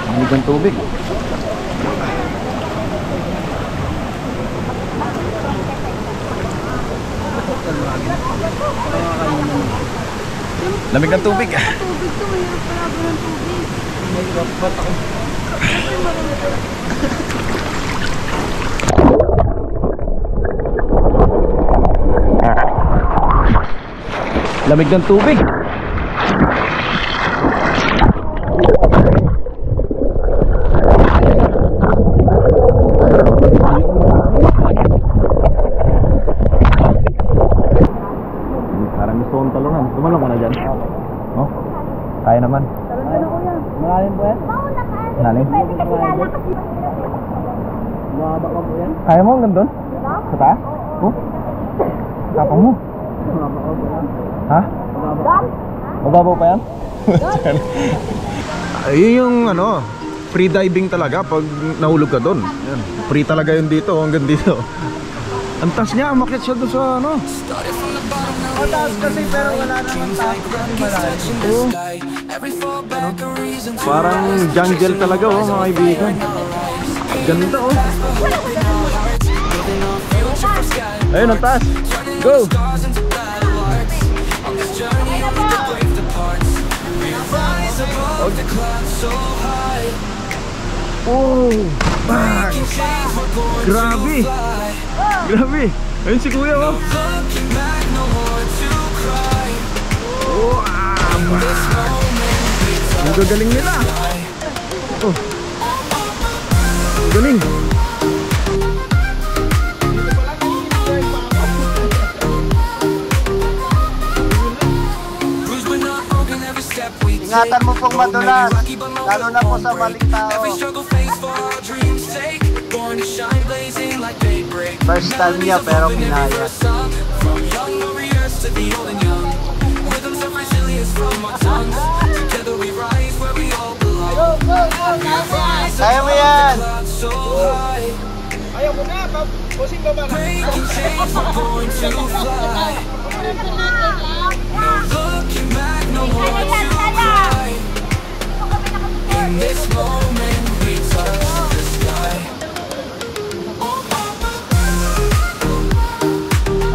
Lamig ang tubig. Lamig ang tubig. Lamig ng tubig. Parang gusto kong talunan. Tumalong ko na dyan. Oh, kaya naman. Malalim po yan? Malalim? Mababa ka po yan? Kaya mo hanggang doon? Sa taas? Oh? Tapang mo? Mababa ka po yan? Ha? Mababaw pa yan? Ayun yung ano, free diving talaga pag nahulog ka doon. Yan. Free talaga yun dito, hanggang dito. Ang taas niya, umakyat siya doon sa ano. Mataas kasi pero wala naman taas kasi malalim. Parang jungle talaga oh mga kaibigan. Ganda oh. Ayun ang taas. Go! Oh! Bang! Grabe! Grabe! Ayun si kuya oh! Oh! Ang gagaling nila! Oh! Galing! Ingatan mo pong madulas, lalo na po sa maling tao. First time niya pero kinaya. Kaya mo yan! Ayaw mo na, pusing ba ba na?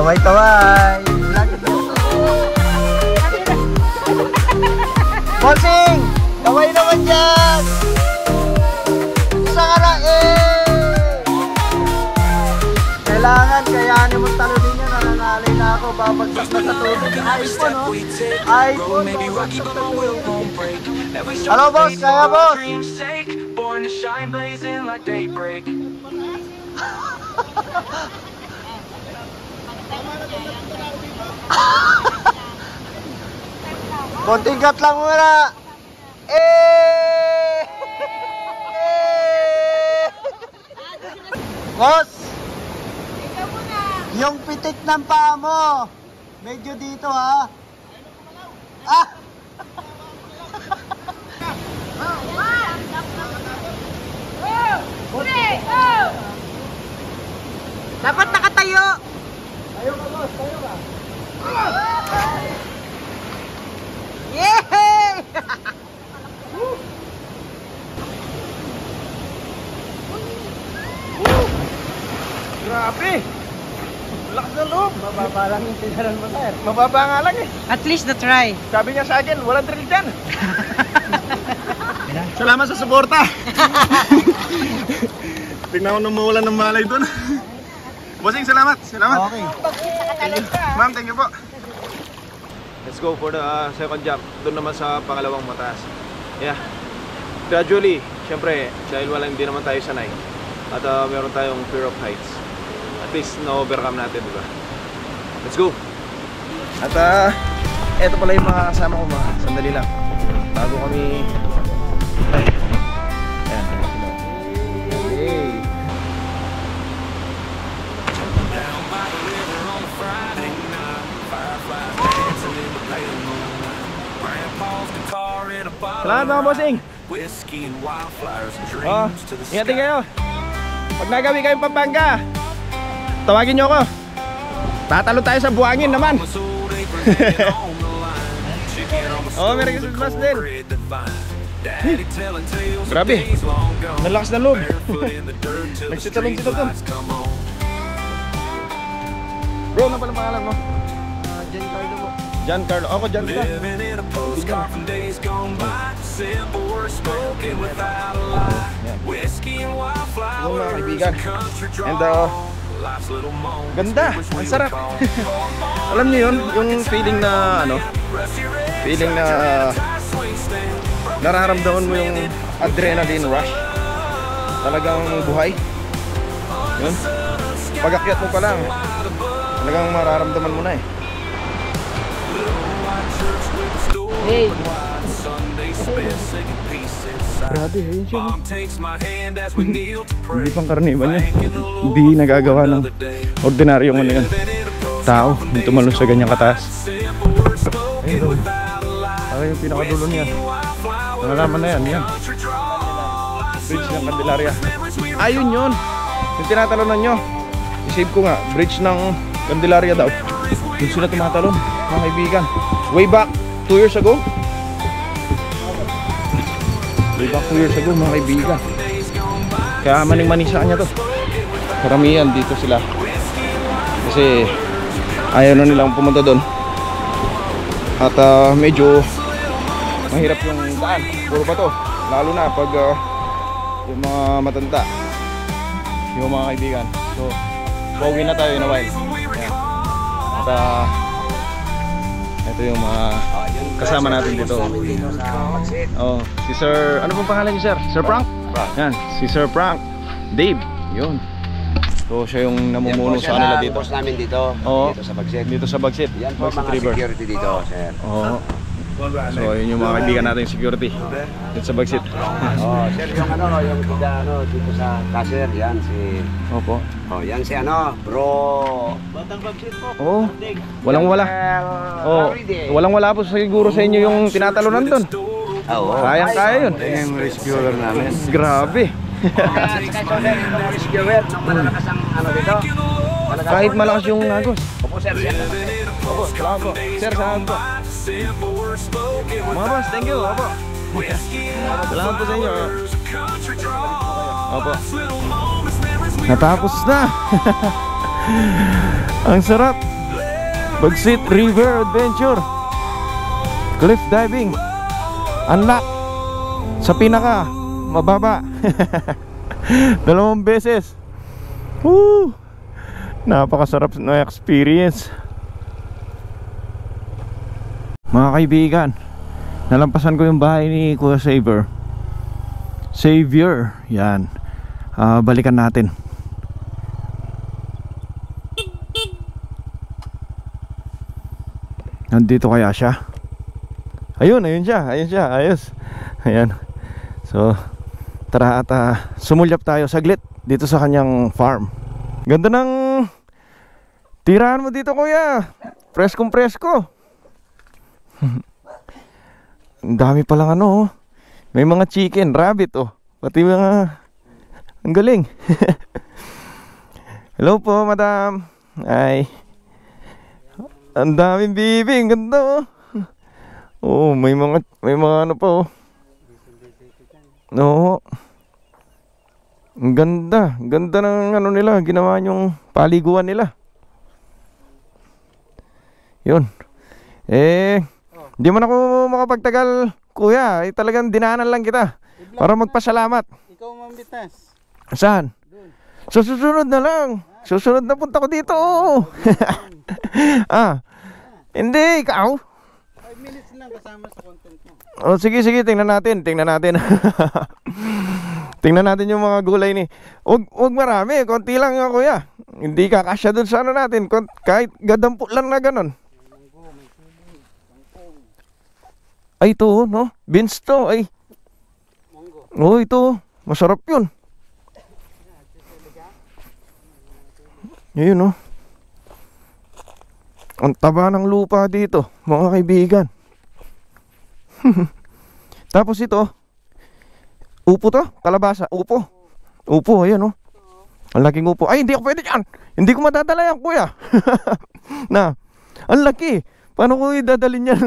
Kaway-kaway. Bossing! Kaway naman dyan! Isa ka na Kailangan kayanin mo talunin niya. Nanangalay na ako. Babagsak na sa tubig. iPhone, oh. iPhone, babagsak sa tubig. Hello, boss. Kaya, boss. Born to shine, blazing like daybreak. Konting cut lang muna. Boss, yung pitik ng paa mo, medyo dito ha. Ah! Dapat nakatayo. Tayo ka, boss. Tayo ka. Yay! Grabe! Lakas ng loob! Mababa lang yung tinaran mo, sir. Mababa nga lang eh. At least na try. Sabi niya sa akin, walang drill dyan. Salamat sa suporta. Tignan ko nung mawalan ng malay doon. Bossing, salamat. Salamat. Okay. Ma'am, thank you po. Let's go for the second jump. Doon naman sa pangalawang mataas. Yeah. Gradually, syempre, dahil hindi naman tayo sanay. At meron tayong fear of heights. At least na-overcome natin, di ba? Let's go! At eto pala yung mga kasama ko, mga sandali lang. Bago kami... Ay. Ayan. Hey! Salamat mga bossing! Oh, ingatin kayo! Pag nagawi kayong Pampanga, tawagin nyo ako. Tatalo tayo sa buhangin naman. Oh, Merry Christmas din. Grabe, nalakas na loob. Nagsitalong-sitalong. Bro, ano pala pangalan mo? Giancarlo po. Giancarlo. Ako, Gian ka. Yung mga kaibigan. And ganda, ang sarap. Alam niyo yun, yung feeling na feeling na nararamdaman mo yung adrenaline rush. Talagang buhay. Yun. Pag-akyat mo pa lang, talagang mararamdaman mo na eh. Hey! Grabe, ayun siya. Hindi pang karaniwan yan. Hindi nagagawa ng ordinaryong yan. Tao, yung tumalon sa ganyang kataas. Ayun, ay yung pinakadulo niyan. Nalaman na yan, yan. Bridge ng Candelaria. Ayun yun, yung tinatalunan nyo. I-save ko nga, bridge ng Candelaria daw. Doon sila tumatalon, mga kaibigan. Way back 2 years ago. Way back 2 years ago, mga kaibigan. Kaya maning-mani sa kanya to. Karamihan dito sila. Kasi ayaw na nilang pumunta doon. At medyo mahirap yung daan. Puro ba to? Lalo na pag yung mga matanda, yung mga kaibigan. So, pauwi na tayo in a while. Ayan. At ito yung mga kasama natin dito. Oh, si Sir, ano pong pangalan niyo, Sir? Sir Frank? Yan, si Sir Frank. Dave, yun. So siya yung namumuno sa kanila dito. Boss namin dito, Oo. dito sa Bagsit. Dito sa Bagsit. Yan po Bagsit mga River. security dito, sir. Oo. So yun yung mga kaibigan natin yung security dito sa Bagsit. Oh, sir, yung tiga dito sa cashier, yan si... Opo. Oh, yan si bro. Batang Bagsit po. Oo. Walang-wala. Oh, walang-wala po siguro sa inyo yung tinatalunan doon. Oo. Kayang-kaya yun. Yung rescuer namin. Grabe. Rescuer, nung malalakas ang dito. Kahit malakas yung agos. Opo, sir, yan. Opo, salamat po. Sir, salamat po. Mga boss, thank you. Opo. Salamat po sa inyo. Opo. Natapos na. Ang sarap. Bagsit River Adventure. Cliff diving. Unlock. Sa pinaka mababa. 2 beses. Woo! Napakasarap na experience. Mga kaibigan, nalampasan ko yung bahay ni Kuya Xavier. Yan. Balikan natin. Nandito kaya siya? Ayun siya. Ayos. Ayan. So, tara at sumulyap tayo saglit dito sa kanyang farm. Ganda ng tirahan mo dito, kuya. Preskong-presko. Ang dami palang ano, oh. May mga chicken, rabbit, oh. Pati mga... Ang galing. Hello po, madam. Ay. Ang daming bibi, ang ganda, oh. Oh, may mga ano pa, oh. No. Ang ganda ng ano nila, ginawa yung paliguan nila. Yun. Hindi man ako makapagtagal, kuya. Talagang dinaanan lang kita para magpasalamat. Ikaw mambitas. Saan? So, susunod na lang. Susunod na punta ko dito. Hindi, ikaw. 5 minutes lang kasama sa content mo. Oh, sige, tingnan natin. Tingnan natin yung mga gulay ni. Huwag marami, konti lang nga, kuya. Hindi kakasya dun sa ano natin. Kahit gadampu lang na ganon. Ay, ito, no? Beans to, ay. Oh, ito. Masarap yun. Yun, no? Ang taba ng lupa dito, mga kaibigan. Tapos ito, upo to, kalabasa, upo. Upo, ayan, no? Ang laking upo. Ay, hindi ako pwede dyan. Hindi ko madadala yan, kuya. Na, ang laki. Paano ko idadalin yan?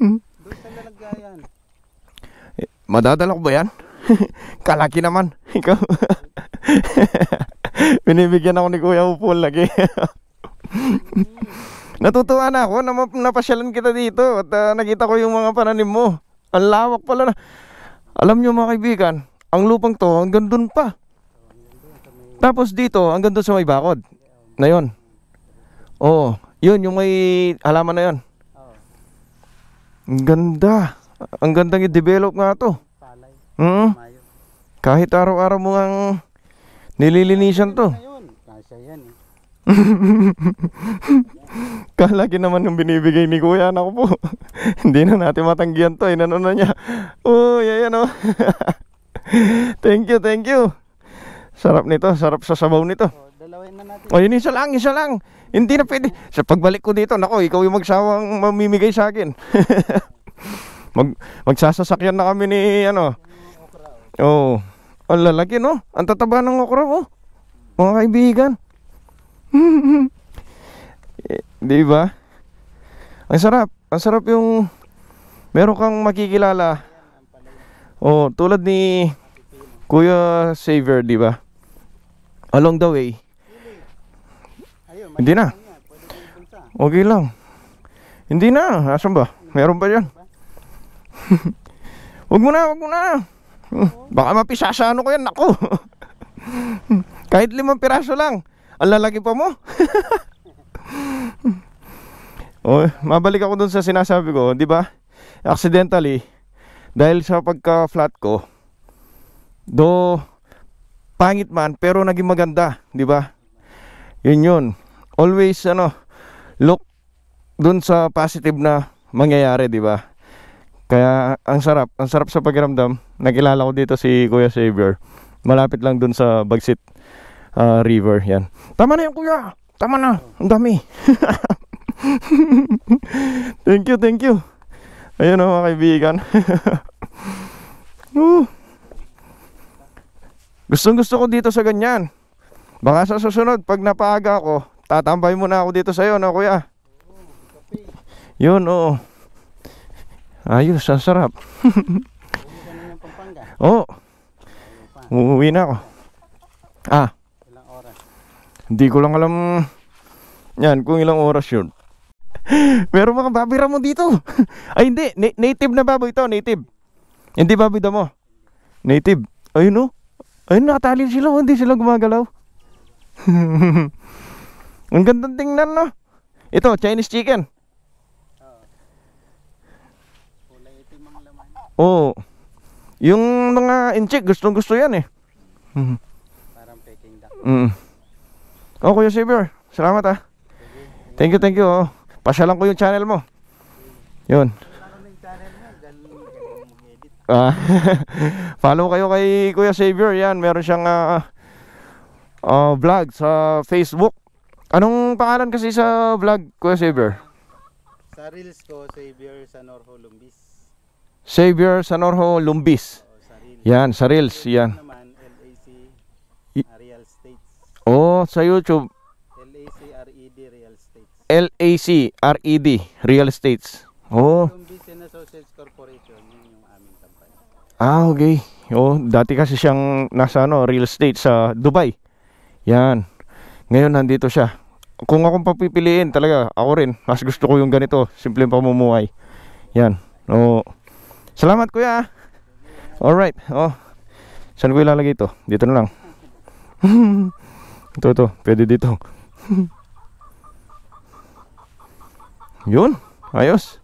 Doon sa lalagyan. Madadala ko ba yan? Kalaki naman. Ikaw. Binibigyan ako ni Kuya upo lagi. Natutuwa na ako na napasyalan kita dito at nakita ko yung mga pananim mo. Ang lawak pala na. Alam nyo, mga kaibigan, ang lupang to hanggang dun pa. Tapos dito hanggang dun sa may bakod na yun. Oo, yun yung may halaman na yun. Ang ganda. Ang gandang i-develop nga to. Kahit araw-araw mo ang nililinisan to. Kalaki naman yung binibigay ni Kuya. Naku po. Hindi na natin matanggihan to. Inano na niya. Oh, yan o. Thank you. Sarap nito. Sarap sa sabaw nito. O, yun isa lang. Hindi na pwede. Sa pagbalik ko dito, nako, ikaw yung magsawang mamimigay sa akin. Magsasasakyan na kami ni ano. Oh, ang lalaki, no? Ang tataba ng okra, oh. Mga kaibigan. Di ba? Ang sarap yung meron kang makikilala. Oh, tulad ni Kuya Xavier, di ba? Along the way. Hindi na. Okay lang. Hindi na. Asan ba? Meron pa dyan. Wag mo na. Baka mapisasano ko yan. Naku. Kahit 5 piraso lang. Ang lalaki pa mo. Oh, mabalik ako dun sa sinasabi ko, di ba? Accidentally, dahil sa pagka-flat ko, pangit man pero naging maganda, di ba? Yun. Always look dun sa positive na mangyayari, di ba? Kaya ang sarap sa pakiramdam. Nakilala ko dito si Kuya Xavier. Malapit lang dun sa Bagsit River, yan. Tama na yan, kuya. Tama na. Ang dami. Thank you. Ayun mga kaibigan. Gusto ko dito sa ganyan. Baka sa susunod, pag napaaga ako, tatambay muna ako dito sa'yo, no, kuya? Yun, oo. Ayos, ang sarap. Oo. Uuwi na ako. Hindi ko lang alam yan kung ilang oras yun. Meron mga baboy ramo dito. Ay hindi, native na baboy ito, native. Hindi baboy damo. Native. Ayun, oh. Ayun, nakatali sila, hindi sila gumagalaw. Ang gandang tingnan, no? Ito, Chinese chicken. Oo. Yung mga inchik, gustong-gusto yan eh. Parang Peking duck. Oh, Kuya Xavier, salamat ah. Thank you oh. Pasyalan ko yung channel mo. Yun. Follow kayo kay Kuya Xavier. Yan, meron siyang vlog sa Facebook. Anong pangalan kasi sa vlog, Kuya Xavier? Sa reels ko, Xavier Sanorho Lumbis. Xavier Sanorho Lumbis. Yan, sa reels. Yan. Naman, LAC Real Estates. Oh, sa YouTube. LACRED Real Estates. LACRED Real Estates. Oh. Lumbis and Associates Corporation, yun yung aming company. Ah, okay. Oh, dati kasi siyang nasa real estate sa Dubai. Yan. Ngayon nandito siya. Kung akong papipiliin talaga, ako rin. Mas gusto ko yung ganito, simpleng pamumuhay. Yan. Oh. Salamat kuya. Alright. Oh. Saan ko ilalagay ito? Dito na lang. Ito. Pwede dito. Yun. Ayos.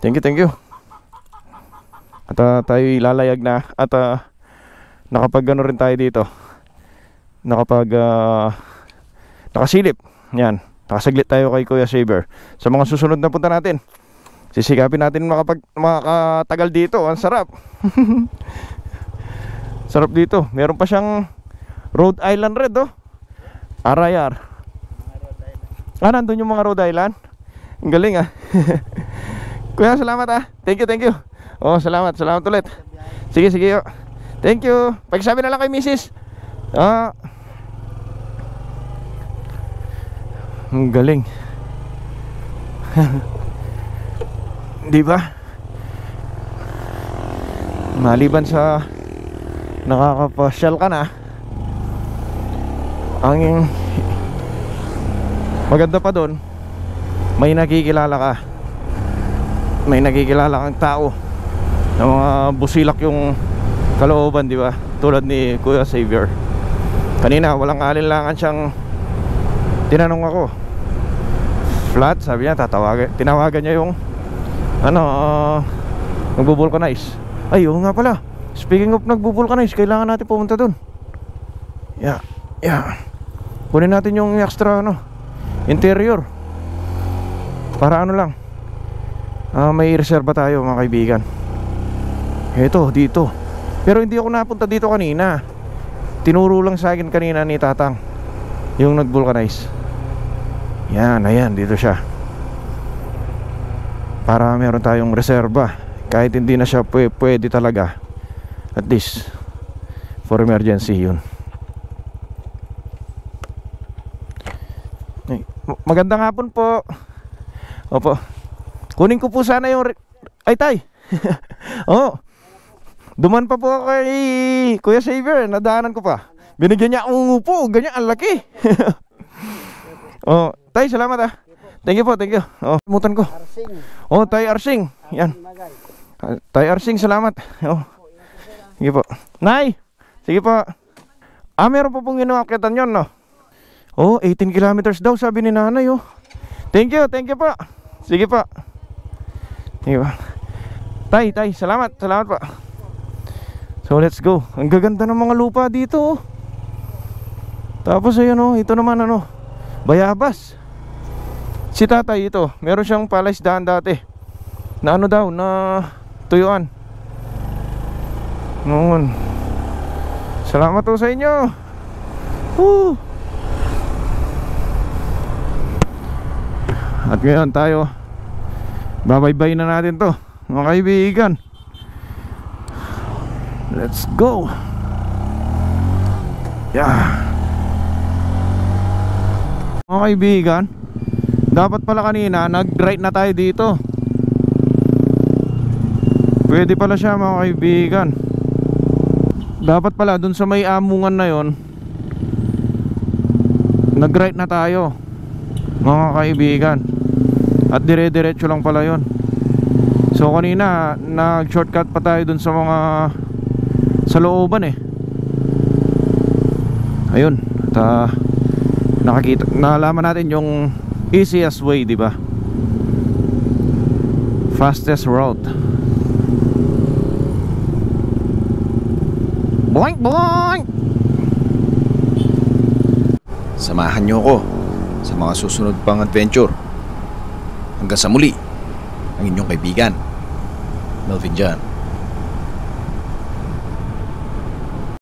Thank you. At tayo lalayag na. At nakapag ano rin tayo dito. Nakasilip. Yan. Nakasaglit tayo kay Kuya Xavier. Sa mga susunod na punta natin, sisikapin natin makatagal dito. Ang sarap. Sarap dito. Meron pa siyang Rhode Island Red, oh. RIR. Nandun yung mga Rhode Island. Ang galing ah. Kuya, salamat ah. Thank you. Oh, salamat ulit. Sige oh. Thank you. Pagsabi na lang kay Mrs. Ang galing. Di ba? Maliban sa nakakapasyal ka na, ang maganda pa doon, may nakikilala ka. May nakikilala kang tao na mga busilak yung kalooban, di ba? Tulad ni Kuya Xavier. Kanina walang alinlangan siyang tinanong ako. Flat, sabi niya, tinawagan niya yung nagbo-vulcanize. Ay, oo nga pala. Speaking of nagbo-vulcanize, kailangan natin pumunta dun. Yeah. Kunin natin yung extra interior. Para lang, may reserva tayo mga kaibigan. Eto, dito. Pero hindi ako napunta dito kanina. Tinuro lang sa akin kanina ni Tatang yung nag-vulcanize. Yan, ayan, dito siya. Para meron tayong reserva. Kahit hindi na siya pwede talaga, at least for emergency yun. Magandang hapon po. Opo. Kunin ko po sana yung ay tay. Oh. Duman pa po kay Kuya Xavier, nadaanan ko pa. Binigyan niya akong upo, ganyan ang laki. Oh, tay, salamat ah. Thank you po. Oh, mutan ko. Oh, tay Arsing. Yan. Tay Arsing, salamat. Oh. Sige po. Nay. Sige po. Meron po pong inaakyatan yon, no? Oh, 18 kilometers daw, sabi ni nanay, oh. Thank you po. Sige po. Sige po. Tay, salamat po. So let's go. Ang gaganda ng mga lupa dito, oh. Tapos ayun, oh, ito naman bayabas. Si tatay ito, meron siyang palaisdaan dati na na tuyuan noon. Salamat po sa inyo. Woo! At ngayon tayo, babaybay na natin to mga kaibigan. Let's go. Yeah. Mga kaibigan, dapat pala kanina nag-right na tayo dito. Pwede pala siya mga kaibigan. Dapat pala dun sa may amungan na yon, nag-right na tayo, mga kaibigan. At dire-diretso lang pala yun. So kanina nag-shortcut pa tayo dun sa mga sa looban eh. Ayun. At nalaman natin yung easiest way, di ba? Fastest route. Boing boing. Samahan nyo ako sa mga susunod pang adventure. Hanggang sa muli, ang inyong kaibigan, Melvin John.